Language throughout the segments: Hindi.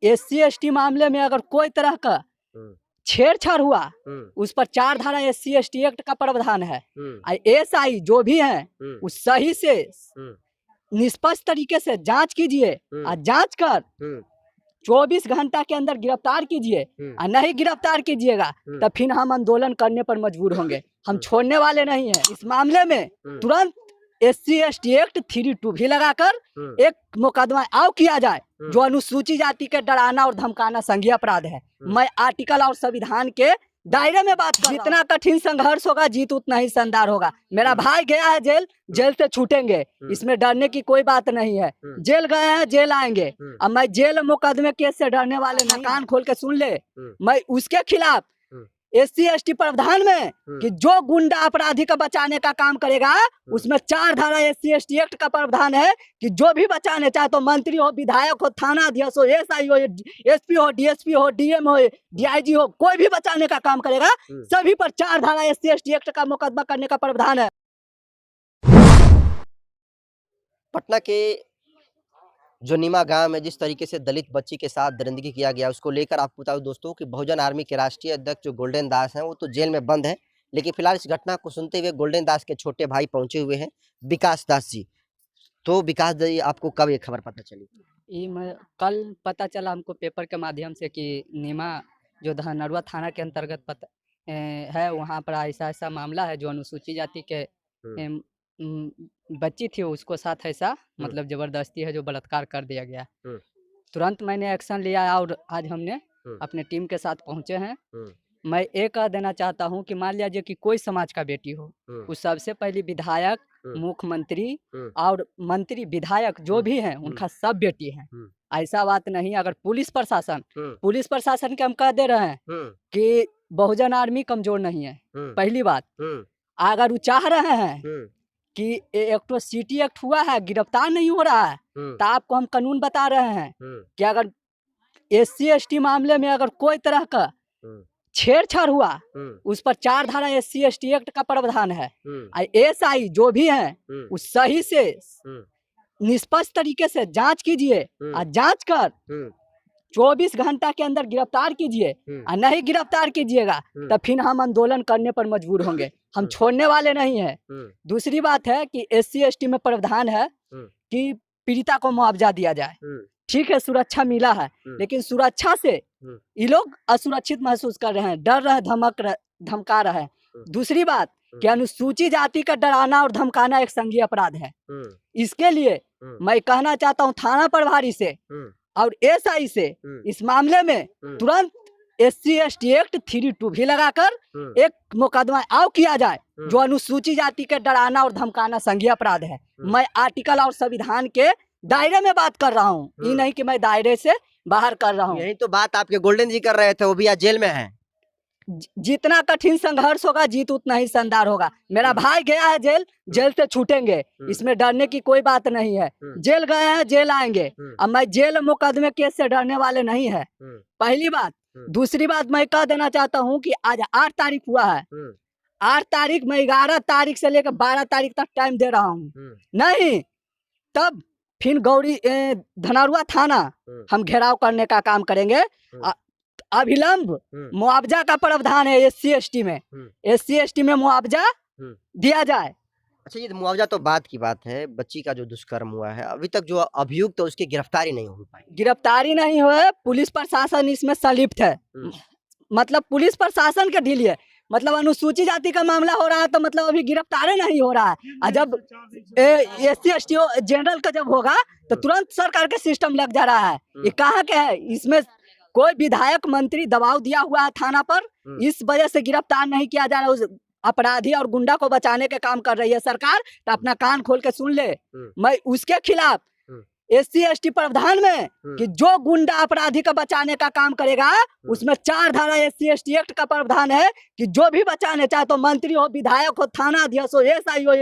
SC/ST मामले में अगर कोई तरह का छेड़छाड़ हुआ उस पर 4 धारा SC/ST एक्ट का प्रावधान है। SI जो भी है उस सही से निष्पक्ष तरीके से जांच कीजिए और जांच कर 24 घंटा के अंदर गिरफ्तार कीजिए और नहीं गिरफ्तार कीजिएगा तब फिर हम आंदोलन करने पर मजबूर होंगे। हम छोड़ने वाले नहीं हैं। इस मामले में तुरंत SC/ST एक्ट 3(2) भी लगाकर एक मुकदमा आव किया जाए जो अनुसूचित जाति के डराना और धमकाना संज्ञेय अपराध है। मैं आर्टिकल और संविधान के दायरे में बात कर रहा हूं। जितना कठिन संघर्ष होगा जीत उतना ही शानदार होगा। मेरा भाई गया है जेल, जेल से छूटेंगे, इसमें डरने की कोई बात नहीं है। जेल गए हैं, जेल आएंगे। अब मैं जेल मुकदमे केस से डरने वाले नहीं। कान खोल के सुन ले, मैं उसके खिलाफ SC/ST प्रावधान में कि जो गुंडा अपराधी का बचाने का काम करेगा उसमें 4 धारा SC/ST एक्ट का प्रावधान है कि जो भी बचाने चाहे तो मंत्री हो, विधायक हो, थाना अध्यक्ष हो, SI हो, SP हो, DSP हो, DM हो, DIG हो, कोई भी बचाने का काम करेगा सभी पर 4 धारा SC/ST एक्ट का मुकदमा करने का प्रावधान है। पटना के जोनीमा गांव में जिस तरीके से दलित बच्ची के साथ दरिंदगी किया गया उसको लेकर आपको बता दूं दोस्तों कि बहुजन आर्मी के राष्ट्रीय अध्यक्ष जो गोल्डन दास हैं वो तो जेल में बंद है, लेकिन फिलहाल इस घटना को सुनते हुए गोल्डन दास के छोटे भाई पहुंचे हुए हैं, विकास दास जी। तो विकास जी, आपको कब ये खबर पता चली? ये मैं कल पता चला हमको पेपर के माध्यम से कि नीमा जो धनरुआ थाना के अंतर्गत है, वहाँ पर ऐसा मामला है जो अनुसूचित जाति के बच्ची थी, उसको साथ ऐसा मतलब जबरदस्ती है जो बलात्कार कर दिया गया। तुरंत मैंने एक्शन लिया और आज हमने अपने टीम के साथ पहुंचे हैं। मैं ये कह देना चाहता हूं कि मान लीजिए कि कोई समाज का बेटी हो, उस सबसे पहले विधायक, मुख्यमंत्री और मंत्री, विधायक जो भी हैं उनका सब बेटी है। ऐसा बात नहीं। अगर पुलिस प्रशासन के हम कह दे रहे हैं कि बहुजन आर्मी कमजोर नहीं है। पहली बात, अगर वो चाह रहे हैं कि एक तो सिटी एक्ट हुआ है, गिरफ्तार नहीं हो रहा है, तो आपको हम कानून बता रहे हैं कि अगर SC/ST मामले में अगर कोई तरह का छेड़छाड़ हुआ उस पर 4 धारा SC/ST एक्ट का प्रावधान है। SI जो भी है उस सही से निष्पक्ष तरीके से जांच कीजिए और जांच कर 24 घंटा के अंदर गिरफ्तार कीजिए और नहीं गिरफ्तार कीजिएगा तब फिर हम आंदोलन करने पर मजबूर होंगे। हम छोड़ने वाले नहीं हैं। दूसरी बात है कि SC/ST में प्रावधान है कि पीड़िता को मुआवजा दिया जाए। ठीक है, सुरक्षा मिला है, लेकिन सुरक्षा से ये लोग असुरक्षित महसूस कर रहे हैं, डर रहे, धमका रहे हैं। दूसरी बात कि अनुसूचित जाति का डराना और धमकाना एक संज्ञेय अपराध है। इसके लिए मैं कहना चाहता हूँ थाना प्रभारी से और SI से इस मामले में तुरंत SC/ST एक्ट 3(2) भी लगाकर एक मुकदमा आव किया जाए जो अनुसूचित जाति के डराना और धमकाना संज्ञेय अपराध है। मैं आर्टिकल और संविधान के दायरे में बात कर रहा हूँ, ये नहीं कि मैं दायरे से बाहर कर रहा हूँ। यही तो बात आपके गोल्डन जी कर रहे थे, वो भी आज जेल में है। जितना कठिन संघर्ष होगा जीत उतना ही शानदार होगा। मेरा भाई गया है जेल, जेल से छूटेंगे, इसमें डरने की कोई बात नहीं है। जेल गए हैं, जेल आएंगे। अब मैं जेल मुकदमे केस से डरने वाले नहीं है। पहली बात। दूसरी बात मैं कह देना चाहता हूँ कि आज 8 तारीख हुआ है। 8 तारीख मैं 11 तारीख से लेकर 12 तारीख तक टाइम दे रहा हूँ। नहीं तब फिर गौरी धनरुआ थाना हम घेराव करने का काम करेंगे। अभिलंब मुआवजा का प्रावधान है SC/ST में। SC/ST में मुआवजा दिया जाए। अच्छा, ये मुआवजा तो बात की बात है, बच्ची का जो दुष्कर्म हुआ है अभी तक जो अभियुक्त तो उसकी गिरफ्तारी नहीं हो पाई। गिरफ्तारी नहीं हुआ, पुलिस प्रशासन इसमें संलिप्त है। मतलब पुलिस प्रशासन के ढील है। मतलब अनुसूचित जाति का मामला हो रहा है तो मतलब अभी गिरफ्तारी नहीं हो रहा है। और जब SC/ST जनरल का जब होगा तो तुरंत सरकार के सिस्टम लग जा रहा है। ये कहाँ के है? इसमें कोई विधायक, मंत्री दबाव दिया हुआ है थाना पर, इस वजह से गिरफ्तार नहीं किया जा रहा। उस अपराधी और गुंडा को बचाने के काम कर रही है सरकार। तो अपना कान खोल के सुन ले, मैं उसके खिलाफ SC/ST प्रावधान में कि जो गुंडा अपराधी का बचाने का काम करेगा उसमें 4 धारा SC/ST एक्ट का प्रावधान है कि जो भी बचाने चाहे तो मंत्री हो, विधायक हो, थाना अध्यक्ष हो, SI हो,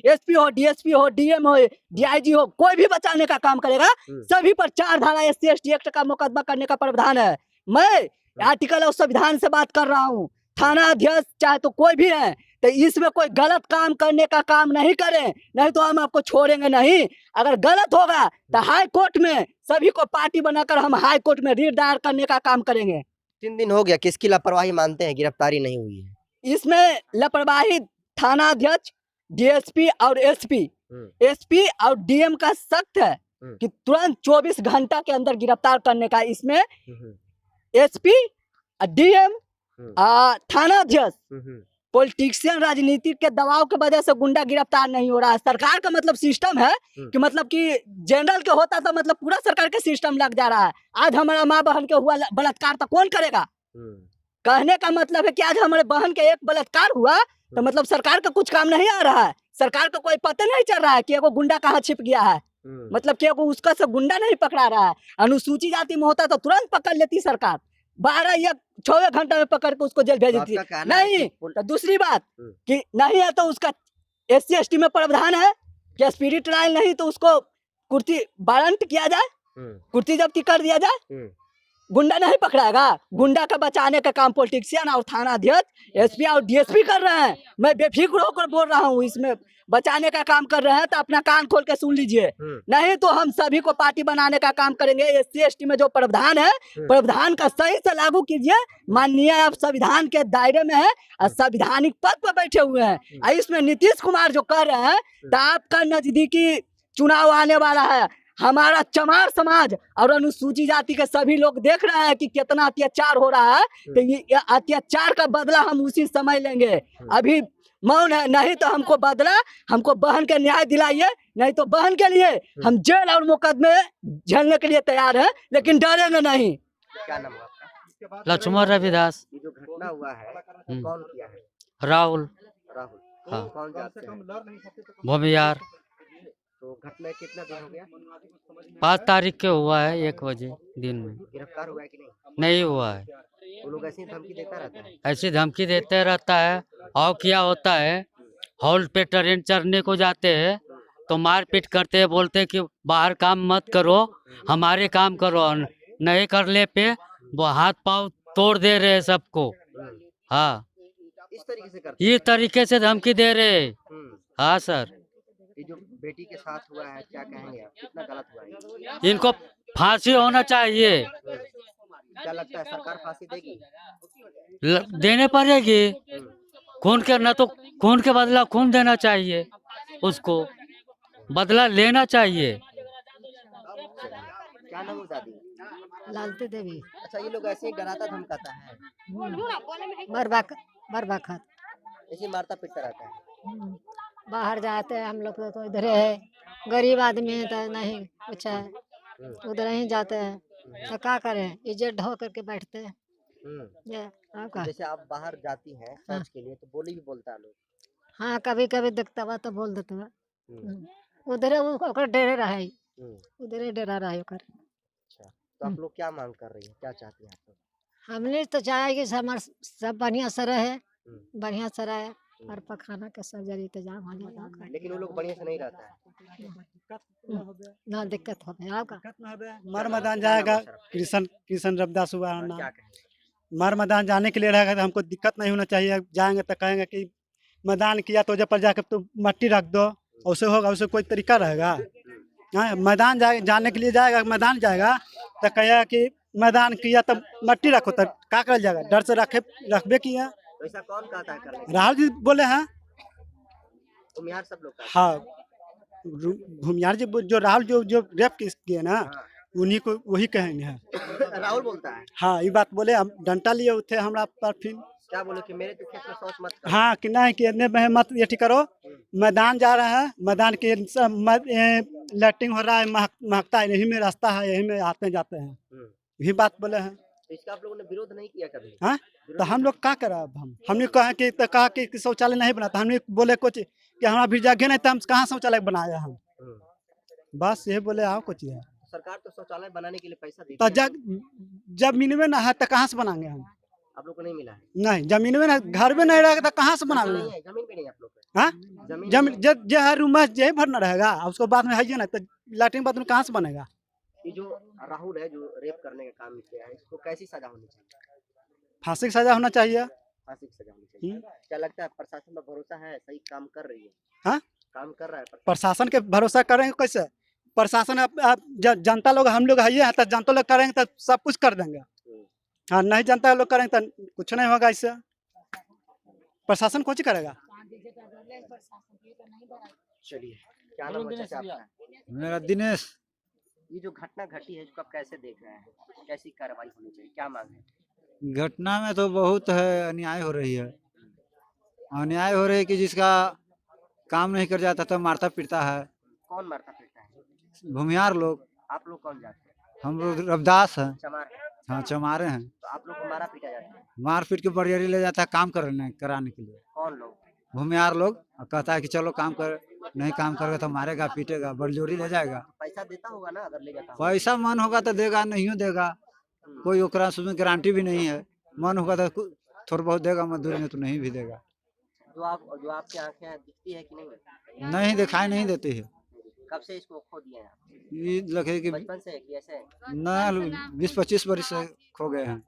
SP हो, DSP हो, DM हो, DIG हो, कोई भी बचाने का काम करेगा सभी पर 4 धारा SC/ST एक्ट का मुकदमा करने का प्रावधान है। मैं आर्टिकल और संविधान से बात कर रहा हूँ। थाना अध्यक्ष चाहे तो कोई भी है, तो इसमें कोई गलत काम करने का काम नहीं करें, नहीं तो हम आपको छोड़ेंगे नहीं। अगर गलत होगा तो हाई कोर्ट में सभी को पार्टी बनाकर हम हाई कोर्ट में रिट दायर करने का काम करेंगे। 3 दिन हो गया, किसकी लापरवाही मानते हैं गिरफ्तारी नहीं हुई है? इसमें लापरवाही थाना अध्यक्ष, डीएसपी और एसपी और डीएम का सख्त है कि तुरंत 24 घंटा के अंदर गिरफ्तार करने का। इसमें एसपी, डीएम, थाना अध्यक्ष पॉलिटिशियन राजनीति के दबाव के वजह से गुंडा गिरफ्तार नहीं हो रहा है। सरकार का मतलब सिस्टम है कि मतलब कि जनरल के होता तो मतलब पूरा सरकार के सिस्टम लग जा रहा है। आज हमारा माँ बहन के हुआ बलात्कार तो कौन करेगा? कहने का मतलब है कि आज हमारे बहन के एक बलात्कार हुआ तो मतलब सरकार का कुछ काम नहीं आ रहा है। सरकार को कोई पता नहीं चल रहा है कि एगो गुंडा कहाँ छिप गया है, मतलब कि एगो उसका से गुंडा नहीं पकड़ा रहा है। अनुसूचित जाति में होता तो तुरंत पकड़ लेती सरकार, 12 या 6 घंटा में पकड़ के उसको जेल भेज देती। नहीं तो दूसरी बात कि नहीं है तो उसका SC ST में प्रावधान है कि स्पिरिट ट्रायल नहीं तो उसको कुर्सी वारंट किया जाए, कुर्सी जब्ती कर दिया जाए। गुंडा नहीं पकड़ाएगा। गुंडा का बचाने का काम पॉलिटिशियन और थाना अध्यक्ष, एसपी और डीएसपी कर रहे हैं। मैं बेफिक्र होकर बोल रहा हूँ, इसमें बचाने का काम कर रहे हैं तो अपना कान खोल के सुन लीजिए, नहीं तो हम सभी को पार्टी बनाने का काम करेंगे। SC ST में जो प्रावधान है, प्रावधान का सही से लागू कीजिए। माननीय आप संविधान के दायरे में है और संवैधानिक पद पर बैठे हुए हैं। इसमें नीतीश कुमार जो कर रहे हैं तो आपका नजदीकी चुनाव आने वाला है। हमारा चमार समाज और अनुसूचित जाति के सभी लोग देख रहे हैं कि कितना अत्याचार हो रहा है, तो ये अत्याचार का बदला हम उसी समय लेंगे। अभी मौन है, नहीं तो हमको बदला, हमको बहन के न्याय दिलाइए, नहीं तो बहन के लिए हम जेल और मुकदमे झेलने के लिए तैयार हैं, लेकिन डरेंगे नहीं। क्या नाम है आपका? लक्ष्मण रविदास। ये जो घटना हुआ है कौन किया है? राहुल। राहुल। हाँ। कौन जाते हैं? भूमियार। तो घटना कितना दिन हो गया? 5 तारीख के हुआ है 1 बजे दिन में। गिरफ्तार हुआ है कि नहीं? नहीं हुआ है। वो लोग ऐसी धमकी देता रहता है? ऐसी धमकी देते रहता है। और क्या होता है, हॉल पे ट्रेन चढ़ने को जाते हैं तो मारपीट करते हैं, बोलते हैं कि बाहर काम मत करो, हमारे काम करो। नहीं करने पे वो हाथ पाँव तोड़ दे रहे हैं सबको। हाँ, इस तरीके से करते ये तरीके से धमकी दे रहे हैं। हाँ सर। ये जो बेटी के साथ हुआ है क्या कहेंगे आप? कितना गलत हुआ है? इनको फांसी होना चाहिए। क्या लगता है सरकार फांसी देगी? देने पड़ेगी। खून के न तो खून के बदला खून देना चाहिए, उसको बदला लेना चाहिए। क्या नाम है दादी? लालती देवी। अच्छा, ये लोग ऐसे ही डराता धमकाता है, बरबाखत ऐसे ही मारता पीटता रहता है? बाहर जाते हैं हम लोग तो इधर है, गरीब आदमी है तो नहीं कुछ है, उधर ही जाते हैं तो क्या करें, इज्जत ढो करके बैठते हैं। ये आपका जैसे आप बाहर जाती हैं सर्च के लिए तो बोली भी बोलता है लोग? हाँ, कभी कभी दिखता हुआ तो बोल देते हैं। उधर ओकर डेरे रहे, उधर डेरा रहे ओकर। अच्छा, तो आप लोग क्या मांग कर रही है, क्या चाहती हैं आप लोग? हमने तो चाहे कि सब बढ़िया से रहे, बढ़िया से रहे और पखाना के सब जरिए इंतजाम हो जाता। लेकिन वो लोग बढ़िया से नहीं रहता है। ना दिक्कत हो गया आपका। मर मैदान जाएगा, कृष्ण रविदास हुआ है ना। क्या कहेंगे? मर मैदान जाने के लिए रहेगा तो हमको दिक्कत नहीं होना चाहिए। जाएंगे तो कहेंगे कि मैदान किया तो जब पर जाकर तो मट्टी रख दो, उससे होगा, उससे कोई तरीका रहेगा? हाँ, मैदान जाने के लिए जाएगा, मैदान जाएगा तो कहेगा कि मैदान किया तब मट्टी रखो, तो क्या कर जाएगा? डर से रखबे किया। ऐसा कौन कहता है करने? राहुल जी बोले हैं। भूमिहार सब लोग? हाँ, भूमिहार जी जो राहुल जो रेप किए ना, उन्हीं को वही कहेंगे हैं। राहुल बोलता है? हाँ, ये बात बोले। हम डंटा लिए थे हमरा पर, फिर क्या बोले कि मेरे तो खेत में शौच मत करो? हाँ कि नहीं कि इतने में मत ये ठीक करो। मैदान जा रहा है, मैदान के लैट्रिन हो रहा है, महकता है, यही में रास्ता है, यही में आते जाते हैं, यही बात बोले हैं। तो इसका आप लोगों ने विरोध नहीं किया कभी? हाँ, तो हम लोग क्या करा? अब हमने कहा कि शौचालय नहीं बनाता, हमने बोले कुछ कि हमारा भी जगह नहीं, तो हम कहाँ शौचालय बनाया हम? बस यही बोले। आओ कुछ है। सरकार तो शौचालय बनाने के लिए पैसा देती तो है। जब जमीन में ना है तो कहाँ से बनाएंगे हम? आप लोग को नहीं मिला है? नहीं, जमीन में ना, घर में नहीं रहेगा तो कहाँ से बनाएंगे? नहीं है, जमीन भी नहीं है आप लोग को? हाँ, जमीन जो है रूम में यही भरना रहेगा, उसको बाद में है ना, तो लैट्रिन बाथरूम कहाँ से बनेगा? ये जो राहुल है जो रेप करने का काम किया है, इसको कैसी सजा होनी चाहिए? फांसी की सजा होना चाहिए। फांसी की सजा होनी चाहिए। क्या लगता है प्रशासन पर भरोसा है, सही काम कर रही है? हाँ? काम कर रहा है प्रशासन के भरोसा करेंगे कैसे? प्रशासन जनता लोग हम लोग है ही हैं, तो जनता लोग करेंगे तो सब कुछ कर देंगे। हाँ, नहीं जनता लोग करेंगे तो कुछ नहीं होगा इससे। प्रशासन कुछ करेगा। चलिए, क्या नाम है चाचा आपका? मेरा दिनेश। ये जो घटना घटी है इसको आप कैसे देख रहे हैं? कैसी कार्रवाई होनी चाहिए, क्या मांग है? घटना में तो बहुत है, अन्याय हो रही है। अन्याय हो रही है कि जिसका काम नहीं कर जाता तो मारता पीटता है। कौन मारता पीटता है? भूमियार लोग। आप लोग कौन जाते हैं? हम लोग रविदास हैं। चमार है? हाँ, चमारे हैं। तो आप लोग को मारा पीटा जाता है? मार पीट के बरियारी ले जाता है काम कराने के लिए। कौन लोग? भूमियार लोग। और कहता है कि चलो काम कर, नहीं काम करेगा तो मारेगा पीटेगा, बरजोरी ले जाएगा। पैसा देता होगा ना अगर ले जाता हो? पैसा मन होगा तो देगा, नहीं देगा कोई ओकरा उसमें गारंटी भी नहीं है। मन होगा तो थोड़ा बहुत देगा, मजदूरी में तो नहीं भी देगा। जो आपकी आंखें दिखती है कि नहीं? नहीं दिखाई नहीं देती है। कब से इसको खो दिए हैं आप? ये लगे कि बचपन से कि ऐसे? ना 20-25 वर्ष से खो गए हैं।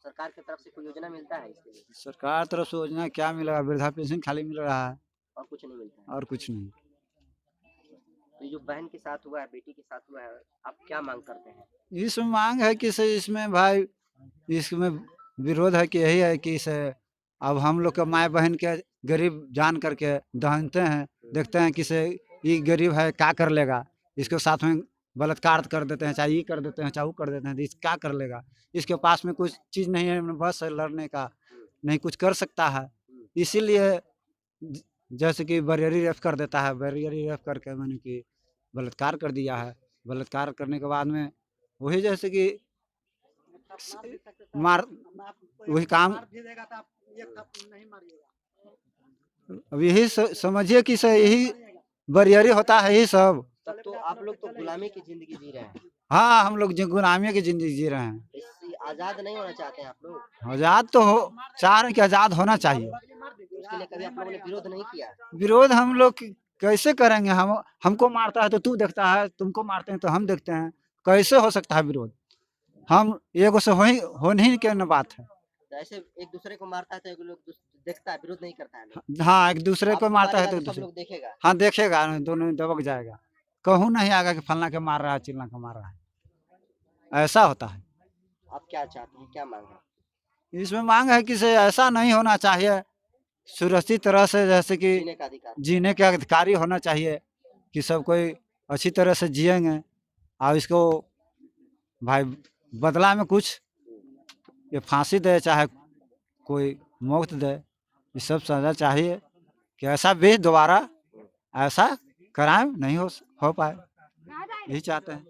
सरकार की तरफ से कोई योजना मिलता है इसके लिए? सरकार तरफ से योजना क्या मिलेगा? वृद्धा पेंशन खाली मिल रहा है और कुछ नहीं मिलता है? और कुछ नहीं। तो ये जो बहन के साथ हुआ है, बेटी के साथ हुआ है, आप क्या मांग करते हैं? इसमें मांग है कि इसमें भाई, इसमें विरोध है कि यही है कि इसे अब हम लोग के माए बहन के गरीब जान करके दहनते हैं, देखते हैं कि से ये गरीब है क्या कर लेगा, इसके साथ में बलात्कार कर देते हैं, चाहे ये कर देते हैं चाहे वो कर देते हैं, तो इस क्या कर लेगा? इसके पास में कुछ चीज़ नहीं है, बस है लड़ने का, नहीं कुछ कर सकता है। इसीलिए जैसे कि बरियारी रेप कर देता है, बरियारी रेप करके मैंने कि बलात्कार कर दिया है। बलात्कार करने के बाद में वही जैसे कि मार वही काम। अब यही समझिए कि यही बरियारी होता है यही सब। तब तो आप लोग तो गुलामी की जिंदगी जी रहे हैं। हाँ, हम लोग गुलामी की जिंदगी जी रहे हैं। इससे आजाद नहीं होना चाहते हैं आप लोग? आजाद तो हो चाह रहे हैं कि आजाद होना चाहिए। उसके लिए कभी आप लोगों ने विरोध नहीं किया? विरोध हम लोग कैसे करेंगे? हमको मारता है तो तू देखता है, तुमको मारते हैं तो हम देखते हैं, कैसे हो सकता है विरोध? हम एगो से हो नहीं के न बात है। तो ऐसे एक दूसरे को मारता है तो एक लोग देखता है, विरोध नहीं करता है? हाँ, एक दूसरे को आपको मारता है मारेगा तो सब लोग देखेगा? हाँ देखेगा, दोनों दबक जाएगा। कहूँ नहीं आएगा कि फलना के मार रहा है, चिल्ला के मार रहा है। ऐसा होता है। आप क्या चाहते हैं, क्या मांग है? इसमें मांग है कि ऐसा नहीं होना चाहिए। सुरक्षित तरह से जैसे कि जीने का अधिकार? जीने के अधिकारी होना चाहिए कि सब कोई अच्छी तरह से जिएंगे। और इसको भाई बदला में कुछ ये फांसी दे, चाहे कोई मौत दे, ये सब सजा चाहिए कि ऐसा भी दोबारा ऐसा क्राइम नहीं हो पाए, यही चाहते हैं।